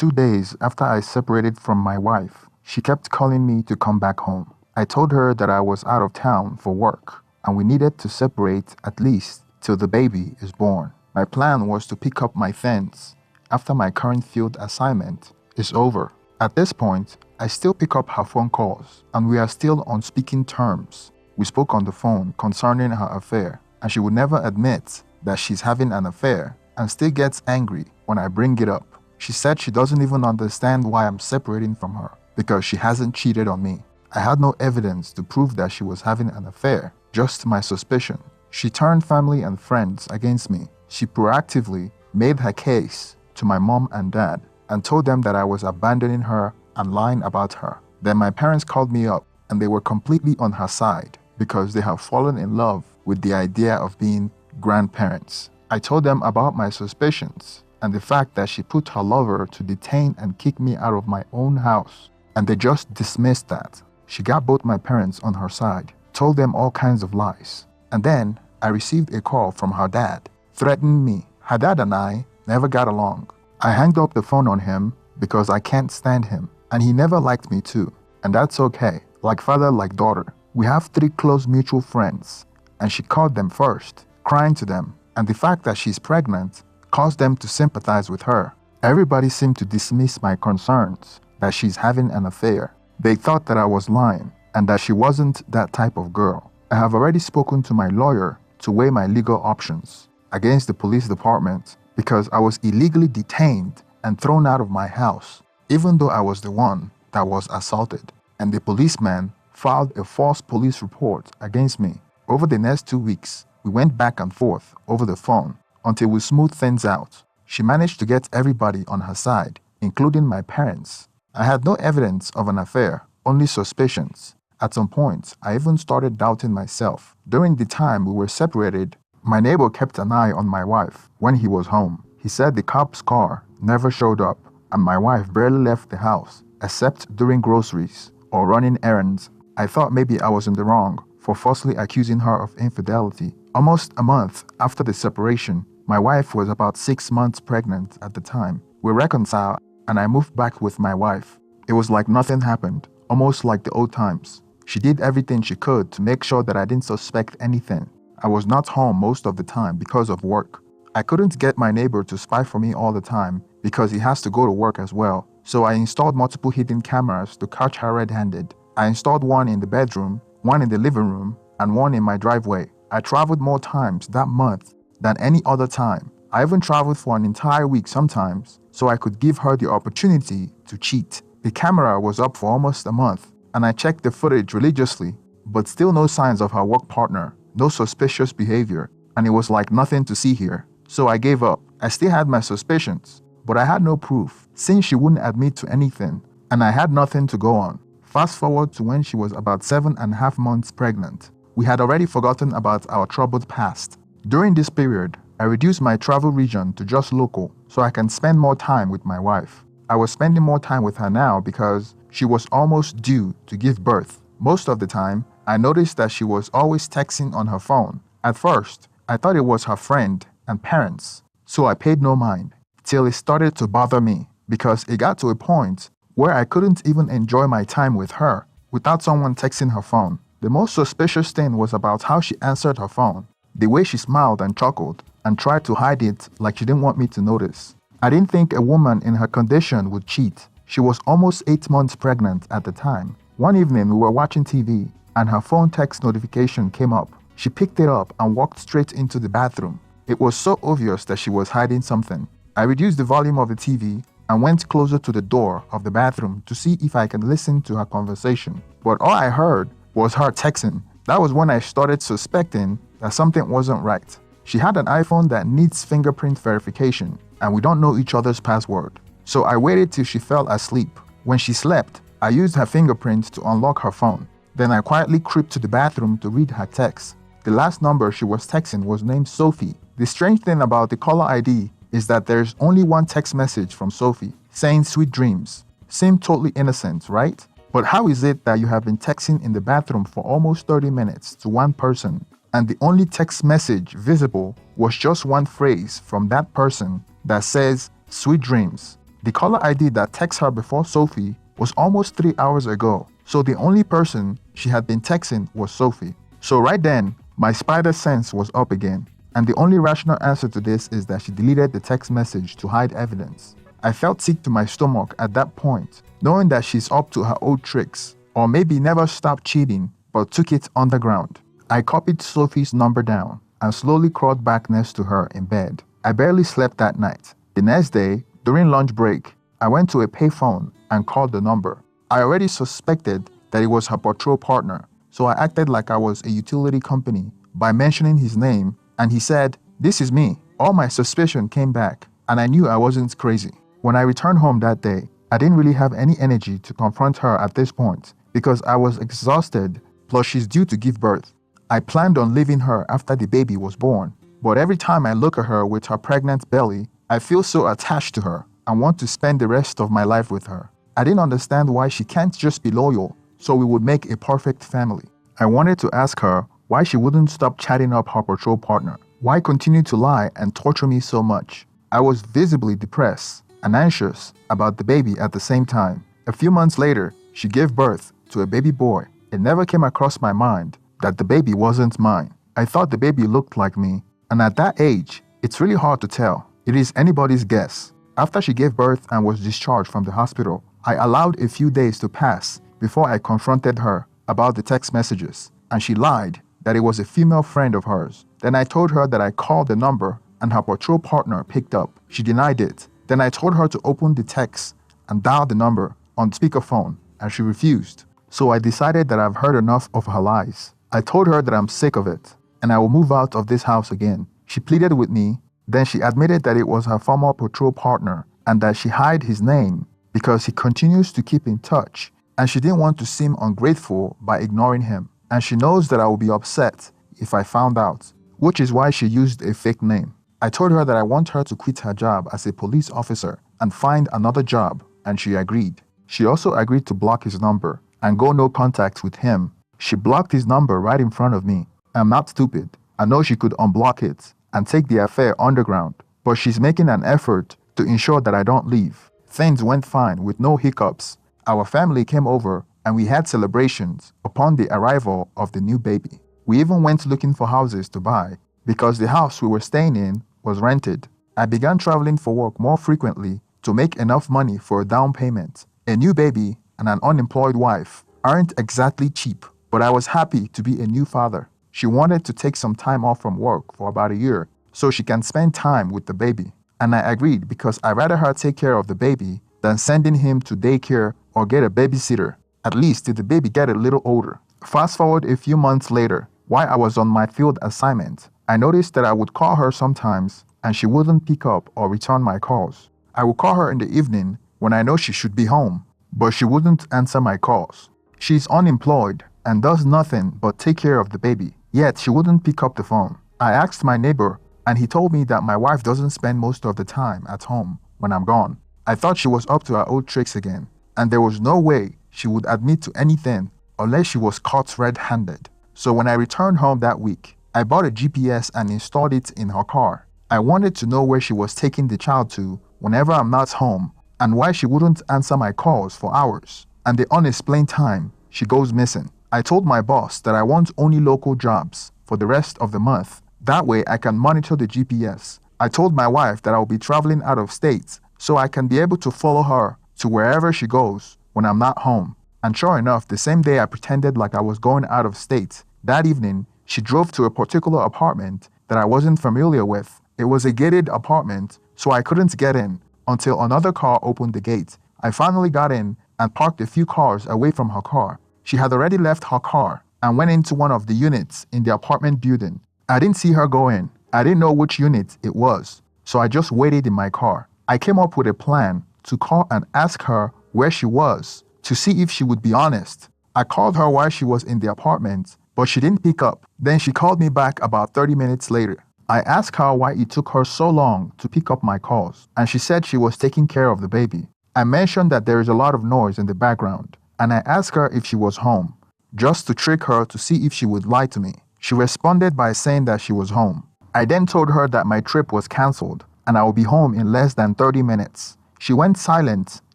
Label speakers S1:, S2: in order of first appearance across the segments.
S1: 2 days after I separated from my wife, she kept calling me to come back home. I told her that I was out of town for work and we needed to separate at least till the baby is born. My plan was to pick up my things after my current field assignment is over. At this point, I still pick up her phone calls and we are still on speaking terms. We spoke on the phone concerning her affair and she would never admit that she's having an affair and still gets angry when I bring it up. She said she doesn't even understand why I'm separating from her because she hasn't cheated on me. I had no evidence to prove that she was having an affair, just my suspicion. She turned family and friends against me. She proactively made her case to my mom and dad and told them that I was abandoning her and lying about her. Then my parents called me up and they were completely on her side because they have fallen in love with the idea of being grandparents. I told them about my suspicions and the fact that she put her lover to detain and kick me out of my own house, and they just dismissed that. She got both my parents on her side, told them all kinds of lies, and then I received a call from her dad, threatening me. Her dad and I never got along. I hanged up the phone on him because I can't stand him, and he never liked me too, and that's okay. Like father, like daughter. We have 3 close mutual friends, and she called them first, crying to them, and the fact that she's pregnant caused them to sympathize with her. Everybody seemed to dismiss my concerns that she's having an affair. They thought that I was lying and that she wasn't that type of girl. I have already spoken to my lawyer to weigh my legal options against the police department because I was illegally detained and thrown out of my house, even though I was the one that was assaulted. And the policeman filed a false police report against me. Over the next 2 weeks, we went back and forth over the phone until we smoothed things out. She managed to get everybody on her side, including my parents. I had no evidence of an affair, only suspicions. At some point, I even started doubting myself. During the time we were separated, my neighbor kept an eye on my wife when he was home. He said the cop's car never showed up and my wife barely left the house, except during groceries or running errands. I thought maybe I was in the wrong for falsely accusing her of infidelity. Almost a month after the separation, my wife was about 6 months pregnant at the time. We reconciled and I moved back with my wife. It was like nothing happened, almost like the old times. She did everything she could to make sure that I didn't suspect anything. I was not home most of the time because of work. I couldn't get my neighbor to spy for me all the time because he has to go to work as well. So I installed multiple hidden cameras to catch her red-handed. I installed one in the bedroom, one in the living room, and one in my driveway. I traveled more times that month than any other time. I even traveled for an entire week sometimes so I could give her the opportunity to cheat. The camera was up for almost a month and I checked the footage religiously, but still no signs of her work partner, no suspicious behavior, and it was like nothing to see here. So I gave up. I still had my suspicions, but I had no proof since she wouldn't admit to anything and I had nothing to go on. Fast forward to when she was about 7.5 months pregnant. We had already forgotten about our troubled past. During this period, I reduced my travel region to just local so I can spend more time with my wife. I was spending more time with her now because she was almost due to give birth. Most of the time, I noticed that she was always texting on her phone. At first, I thought it was her friend and parents, so I paid no mind, till it started to bother me because it got to a point where I couldn't even enjoy my time with her without someone texting her phone. The most suspicious thing was about how she answered her phone, the way she smiled and chuckled and tried to hide it like she didn't want me to notice. I didn't think a woman in her condition would cheat. She was almost 8 months pregnant at the time. One evening we were watching TV and her phone text notification came up. She picked it up and walked straight into the bathroom. It was so obvious that she was hiding something. I reduced the volume of the TV and went closer to the door of the bathroom to see if I can listen to her conversation. But all I heard was her texting. That was when I started suspecting that something wasn't right. She had an iPhone that needs fingerprint verification, and we don't know each other's password. So I waited till she fell asleep. When she slept, I used her fingerprint to unlock her phone. Then I quietly crept to the bathroom to read her text. The last number she was texting was named Sophie. The strange thing about the caller ID is that there's only one text message from Sophie saying sweet dreams. Seemed totally innocent, right? But how is it that you have been texting in the bathroom for almost 30 minutes to one person and the only text message visible was just one phrase from that person that says sweet dreams? The caller ID that texted her before Sophie was almost 3 hours ago, so the only person she had been texting was Sophie. So right then, my spider sense was up again, and the only rational answer to this is that she deleted the text message to hide evidence. I felt sick to my stomach at that point, knowing that she's up to her old tricks, or maybe never stopped cheating but took it underground. I copied Sophie's number down and slowly crawled back next to her in bed. I barely slept that night. The next day, during lunch break, I went to a payphone and called the number. I already suspected that it was her patrol partner, so I acted like I was a utility company by mentioning his name, and he said, "This is me." All my suspicion came back, and I knew I wasn't crazy. When I returned home that day, I didn't really have any energy to confront her at this point because I was exhausted, plus she's due to give birth. I planned on leaving her after the baby was born, but every time I look at her with her pregnant belly, I feel so attached to her and want to spend the rest of my life with her. I didn't understand why she can't just be loyal so we would make a perfect family. I wanted to ask her why she wouldn't stop chatting up her patrol partner. Why continue to lie and torture me so much? I was visibly depressed and anxious about the baby at the same time. A few months later, she gave birth to a baby boy. It never came across my mind that the baby wasn't mine. I thought the baby looked like me, and at that age, it's really hard to tell. It is anybody's guess. After she gave birth and was discharged from the hospital, I allowed a few days to pass before I confronted her about the text messages, and she lied that it was a female friend of hers. Then I told her that I called the number and her patrol partner picked up. She denied it. Then I told her to open the text and dial the number on speakerphone, and she refused. So I decided that I've heard enough of her lies. I told her that I'm sick of it, and I will move out of this house again. She pleaded with me, then she admitted that it was her former patrol partner and that she hid his name because he continues to keep in touch, and she didn't want to seem ungrateful by ignoring him. And she knows that I will be upset if I found out, which is why she used a fake name. I told her that I want her to quit her job as a police officer and find another job, and she agreed. She also agreed to block his number and go no contact with him. She blocked his number right in front of me. I'm not stupid. I know she could unblock it and take the affair underground, but she's making an effort to ensure that I don't leave. Things went fine with no hiccups. Our family came over and we had celebrations upon the arrival of the new baby. We even went looking for houses to buy because the house we were staying in was rented. I began traveling for work more frequently to make enough money for a down payment. A new baby and an unemployed wife aren't exactly cheap, but I was happy to be a new father. She wanted to take some time off from work for about a year so she can spend time with the baby. And I agreed because I'd rather her take care of the baby than sending him to daycare or get a babysitter, at least till the baby get a little older. Fast forward a few months later, while I was on my field assignment, I noticed that I would call her sometimes and she wouldn't pick up or return my calls. I would call her in the evening when I know she should be home, but she wouldn't answer my calls. She's unemployed and does nothing but take care of the baby, yet she wouldn't pick up the phone. I asked my neighbor, and he told me that my wife doesn't spend most of the time at home when I'm gone. I thought she was up to her old tricks again, and there was no way she would admit to anything unless she was caught red-handed. So when I returned home that week, I bought a GPS and installed it in her car. I wanted to know where she was taking the child to whenever I'm not home, and why she wouldn't answer my calls for hours, and the unexplained time she goes missing. I told my boss that I want only local jobs for the rest of the month. That way I can monitor the GPS. I told my wife that I will be traveling out of state so I can be able to follow her to wherever she goes when I'm not home. And sure enough, the same day I pretended like I was going out of state, that evening she drove to a particular apartment that I wasn't familiar with. It was a gated apartment, so I couldn't get in until another car opened the gate. I finally got in and parked a few cars away from her car. She had already left her car and went into one of the units in the apartment building. I didn't see her go in. I didn't know which unit it was, so I just waited in my car. I came up with a plan to call and ask her where she was to see if she would be honest. I called her while she was in the apartment, but she didn't pick up. Then she called me back about 30 minutes later. I asked her why it took her so long to pick up my calls, and she said she was taking care of the baby. I mentioned that there is a lot of noise in the background, and I asked her if she was home, just to trick her to see if she would lie to me. She responded by saying that she was home. I then told her that my trip was cancelled and I will be home in less than 30 minutes. She went silent,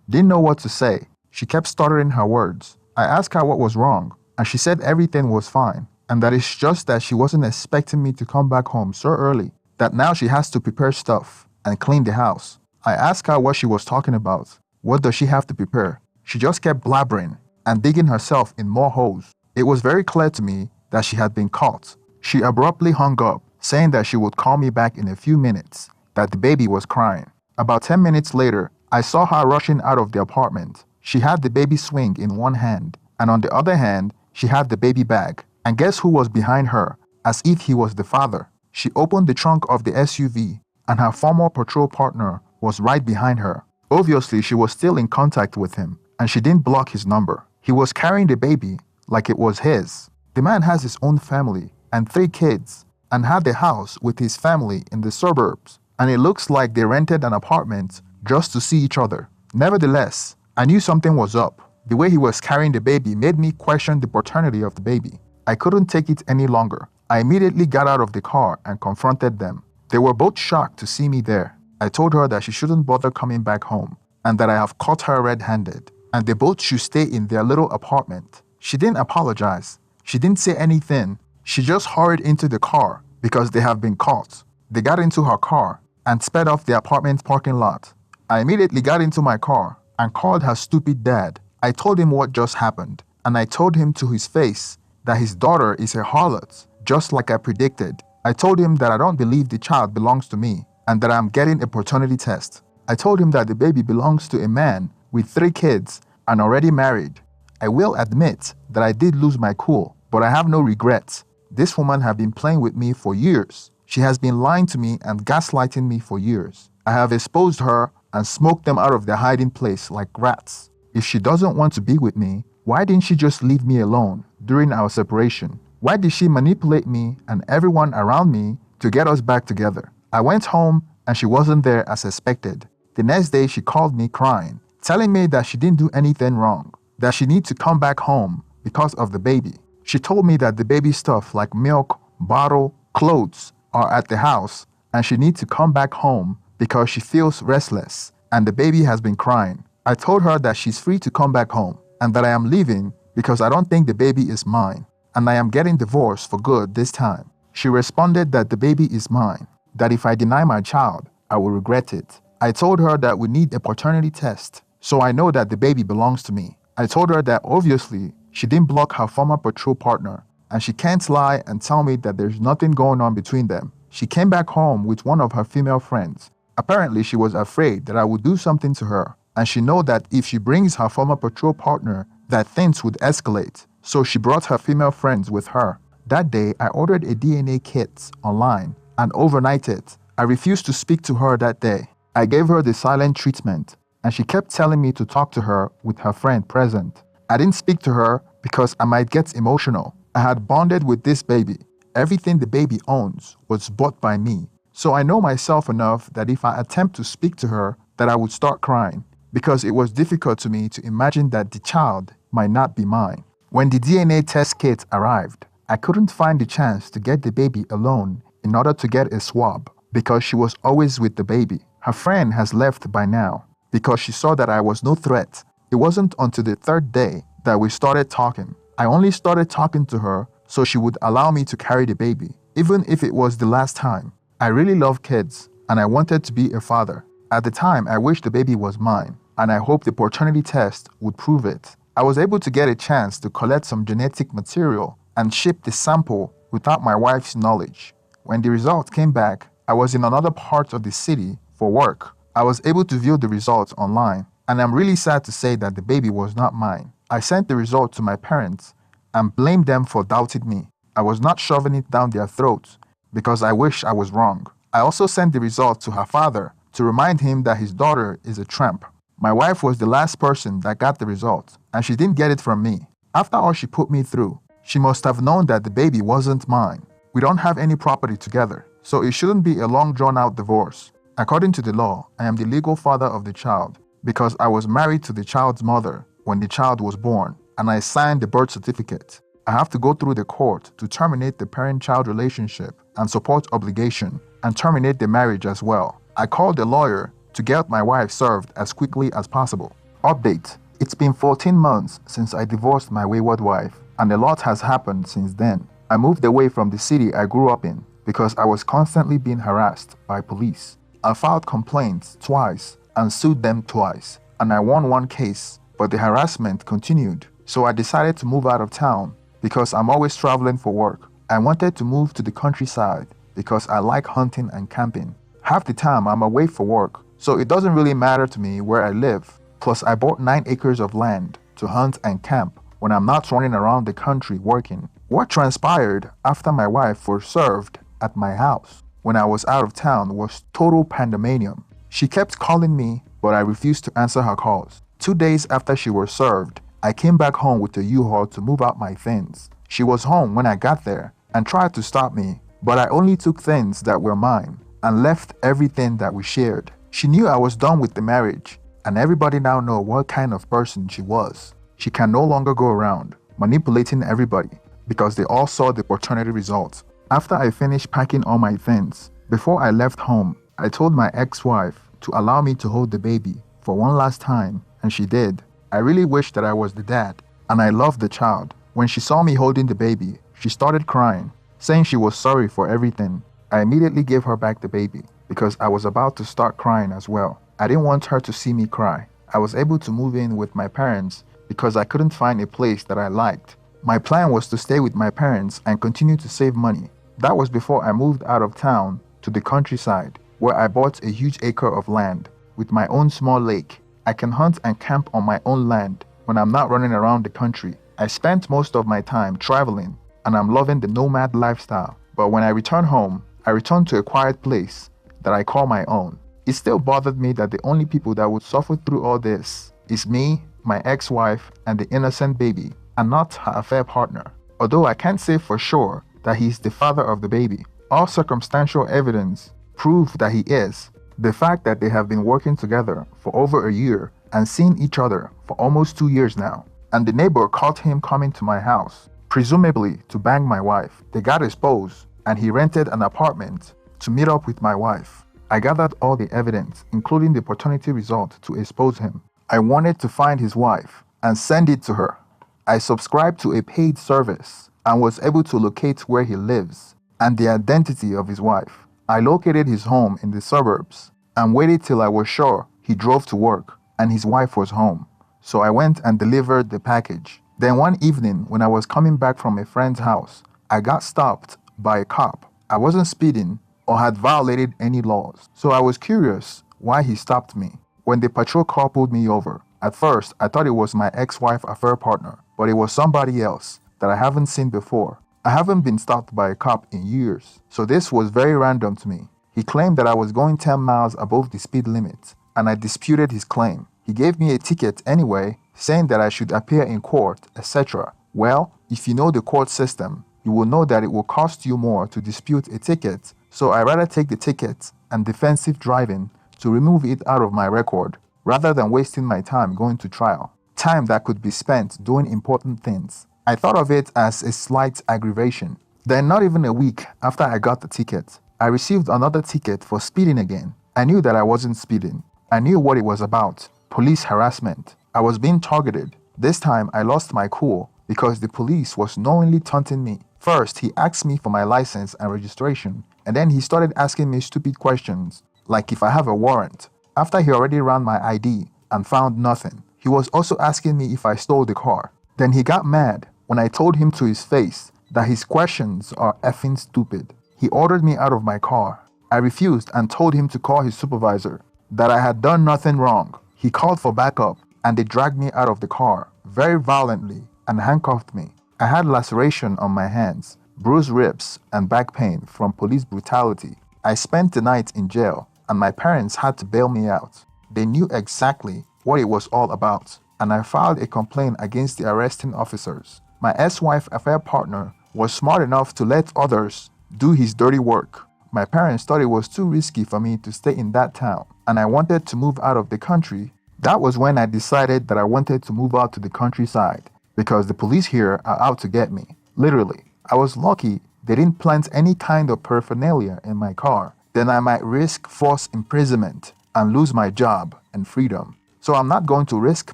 S1: didn't know what to say. She kept stuttering her words. I asked her what was wrong, and she said everything was fine, and that it's just that she wasn't expecting me to come back home so early, that now she has to prepare stuff and clean the house. I asked her what she was talking about. What does she have to prepare? She just kept blabbering and digging herself in more holes. It was very clear to me that she had been caught. She abruptly hung up, saying that she would call me back in a few minutes, that the baby was crying. About 10 minutes later, I saw her rushing out of the apartment. She had the baby swing in one hand, and on the other hand, she had the baby bag. And guess who was behind her, as if he was the father? She opened the trunk of the SUV, and her former patrol partner was right behind her. Obviously, she was still in contact with him, and she didn't block his number. He was carrying the baby like it was his. The man has his own family and 3 kids, and had a house with his family in the suburbs, and it looks like they rented an apartment just to see each other. Nevertheless, I knew something was up. The way he was carrying the baby made me question the paternity of the baby. I couldn't take it any longer. I immediately got out of the car and confronted them. They were both shocked to see me there. I told her that she shouldn't bother coming back home, and that I have caught her red-handed, and they both should stay in their little apartment. She didn't apologize. She didn't say anything. She just hurried into the car because they have been caught. They got into her car and sped off the apartment parking lot. I immediately got into my car and called her stupid dad. I told him what just happened, and I told him to his face that his daughter is a harlot, just like I predicted. I told him that I don't believe the child belongs to me, and that I'm getting a paternity test. I told him that the baby belongs to a man with 3 kids and already married. I will admit that I did lose my cool, but I have no regrets. This woman has been playing with me for years. She has been lying to me and gaslighting me for years. I have exposed her and smoked them out of their hiding place like rats. If she doesn't want to be with me, why didn't she just leave me alone during our separation? Why did she manipulate me and everyone around me to get us back together? I went home and she wasn't there as expected. The next day she called me crying, telling me that she didn't do anything wrong, that she needs to come back home because of the baby. She told me that the baby stuff like milk, bottle, clothes are at the house, and she needs to come back home because she feels restless and the baby has been crying. I told her that she's free to come back home and that I am leaving because I don't think the baby is mine, and I am getting divorced for good this time. She responded that the baby is mine, that if I deny my child, I will regret it. I told her that we need a paternity test, so I know that the baby belongs to me. I told her that obviously she didn't block her former patrol partner, and she can't lie and tell me that there's nothing going on between them. She came back home with one of her female friends. Apparently, she was afraid that I would do something to her, and she know that if she brings her former patrol partner, that things would escalate. So she brought her female friends with her. That day, I ordered a DNA kit online and overnight it. I refused to speak to her that day. I gave her the silent treatment, and she kept telling me to talk to her with her friend present. I didn't speak to her because I might get emotional. I had bonded with this baby. Everything the baby owns was bought by me. So I know myself enough that if I attempt to speak to her, that I would start crying, because it was difficult to me to imagine that the child might not be mine. When the DNA test kit arrived, I couldn't find the chance to get the baby alone in order to get a swab, because she was always with the baby. Her friend has left by now because she saw that I was no threat. It wasn't until the 3rd day that we started talking. I only started talking to her so she would allow me to carry the baby, even if it was the last time. I really love kids, and I wanted to be a father. At the time, I wished the baby was mine, and I hoped the paternity test would prove it. I was able to get a chance to collect some genetic material and ship the sample without my wife's knowledge. When the results came back, I was in another part of the city for work. I was able to view the results online, and I'm really sad to say that the baby was not mine. I sent the result to my parents and blamed them for doubting me. I was not shoving it down their throats because I wish I was wrong. I also sent the result to her father to remind him that his daughter is a tramp. My wife was the last person that got the result, and she didn't get it from me. After all she put me through, she must have known that the baby wasn't mine. We don't have any property together, so it shouldn't be a long drawn-out divorce. According to the law, I am the legal father of the child because I was married to the child's mother when the child was born, and I signed the birth certificate. I have to go through the court to terminate the parent-child relationship and support obligation and terminate the marriage as well. I called a lawyer to get my wife served as quickly as possible. Update: it's been 14 months since I divorced my wayward wife, and a lot has happened since then. I moved away from the city I grew up in because I was constantly being harassed by police. I filed complaints twice and sued them twice, and I won one case, but the harassment continued. So I decided to move out of town because I'm always traveling for work. I wanted to move to the countryside because I like hunting and camping. Half the time I'm away for work, so it doesn't really matter to me where I live. Plus I bought 9 acres of land to hunt and camp when I'm not running around the country working. What transpired after my wife was served at my house when I was out of town was total pandemonium. She kept calling me, but I refused to answer her calls. 2 days after she was served, I came back home with a U-Haul to move out my things. She was home when I got there and tried to stop me, but I only took things that were mine and left everything that we shared. She knew I was done with the marriage, and everybody now know what kind of person she was. She can no longer go around manipulating everybody because they all saw the paternity results. After I finished packing all my things, before I left home, I told my ex-wife to allow me to hold the baby for one last time, and she did. I really wish that I was the dad, and I loved the child. When she saw me holding the baby, she started crying, saying she was sorry for everything. I immediately gave her back the baby because I was about to start crying as well. I didn't want her to see me cry. I was able to move in with my parents because I couldn't find a place that I liked. My plan was to stay with my parents and continue to save money. That was before I moved out of town to the countryside, where I bought a huge acre of land with my own small lake. I can hunt and camp on my own land when I'm not running around the country. I spent most of my time traveling, and I'm loving the nomad lifestyle. But when I return home, I return to a quiet place that I call my own. It still bothered me that the only people that would suffer through all this is me, my ex-wife, and the innocent baby, and not her affair partner. Although I can't say for sure that he is the father of the baby, all circumstantial evidence prove that he is. The fact that they have been working together for over a year and seen each other for almost 2 years now, and the neighbor caught him coming to my house, presumably to bang my wife. They got exposed, and he rented an apartment to meet up with my wife. I gathered all the evidence, including the paternity result, to expose him. I wanted to find his wife and send it to her. I subscribed to a paid service and was able to locate where he lives and the identity of his wife. I located his home in the suburbs and waited till I was sure he drove to work and his wife was home. So I went and delivered the package. Then one evening, when I was coming back from a friend's house, I got stopped by a cop. I wasn't speeding or had violated any laws, so I was curious why he stopped me. When the patrol car pulled me over, at first I thought it was my ex-wife affair partner, but it was somebody else that I haven't seen before. I haven't been stopped by a cop in years, so this was very random to me. He claimed that I was going 10 miles above the speed limit, and I disputed his claim. He gave me a ticket anyway, saying that I should appear in court, etc. Well, if you know the court system, you will know that it will cost you more to dispute a ticket, so I rather take the ticket and defensive driving to remove it out of my record, rather than wasting my time going to trial. Time that could be spent doing important things. I thought of it as a slight aggravation. Then not even a week after I got the ticket, I received another ticket for speeding again. I knew that I wasn't speeding. I knew what it was about. Police harassment. I was being targeted. This time I lost my cool because the police was knowingly taunting me. First, he asked me for my license and registration, and then he started asking me stupid questions, like if I have a warrant. After he already ran my ID and found nothing, he was also asking me if I stole the car. Then he got mad when I told him to his face that his questions are effing stupid. He ordered me out of my car. I refused and told him to call his supervisor, that I had done nothing wrong. He called for backup and they dragged me out of the car very violently and handcuffed me. I had laceration on my hands, bruised ribs, and back pain from police brutality. I spent the night in jail, and my parents had to bail me out. They knew exactly what it was all about, and I filed a complaint against the arresting officers. My ex-wife affair partner was smart enough to let others do his dirty work. My parents thought it was too risky for me to stay in that town, and I wanted to move out of the country. That was when I decided that I wanted to move out to the countryside, because the police here are out to get me. Literally. I was lucky they didn't plant any kind of paraphernalia in my car. Then I might risk false imprisonment and lose my job and freedom. So I'm not going to risk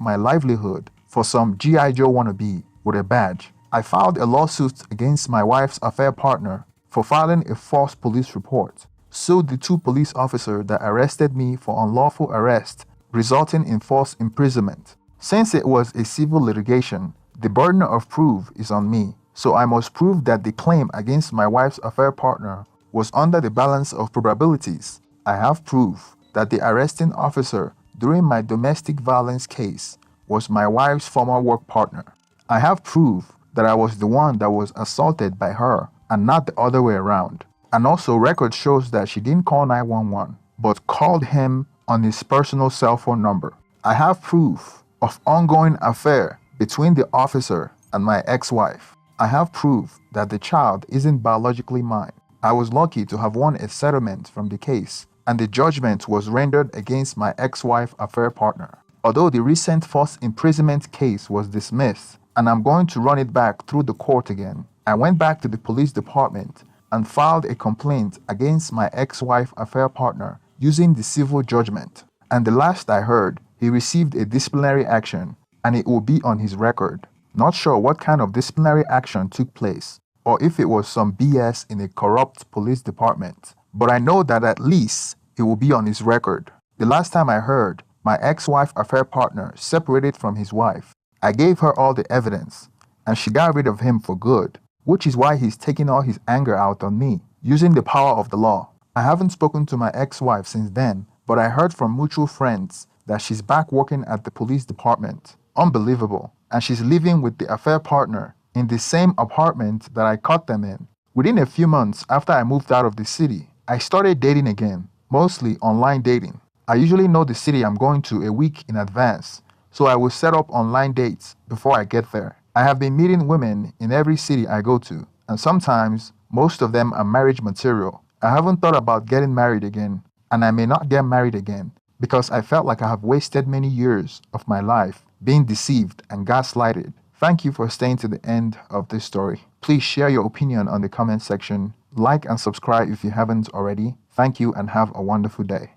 S1: my livelihood for some G.I. Joe wannabe with a badge. I filed a lawsuit against my wife's affair partner for filing a false police report, sued the 2 police officers that arrested me for unlawful arrest, resulting in false imprisonment. Since it was a civil litigation, the burden of proof is on me, so I must prove that the claim against my wife's affair partner was under the balance of probabilities. I have proof that the arresting officer during my domestic violence case was my wife's former work partner. I have proof that I was the one that was assaulted by her and not the other way around. And also record shows that she didn't call 911, but called him on his personal cell phone number. I have proof of ongoing affair between the officer and my ex-wife. I have proof that the child isn't biologically mine. I was lucky to have won a settlement from the case, and the judgment was rendered against my ex-wife affair partner. Although the recent false imprisonment case was dismissed, and I'm going to run it back through the court again, I went back to the police department and filed a complaint against my ex-wife affair partner using the civil judgment. And the last I heard, he received a disciplinary action, and it will be on his record. Not sure what kind of disciplinary action took place, or if it was some BS in a corrupt police department, but I know that at least it will be on his record. The last time I heard, my ex-wife affair partner separated from his wife. I gave her all the evidence, and she got rid of him for good, which is why he's taking all his anger out on me, using the power of the law. I haven't spoken to my ex-wife since then, but I heard from mutual friends that she's back working at the police department. Unbelievable. And she's living with the affair partner in the same apartment that I caught them in. Within a few months after I moved out of the city, I started dating again, mostly online dating. I usually know the city I'm going to a week in advance, so I will set up online dates before I get there. I have been meeting women in every city I go to, and sometimes most of them are marriage material. I haven't thought about getting married again, and I may not get married again because I felt like I have wasted many years of my life being deceived and gaslighted. Thank you for staying to the end of this story. Please share your opinion on the comment section, like and subscribe if you haven't already. Thank you and have a wonderful day.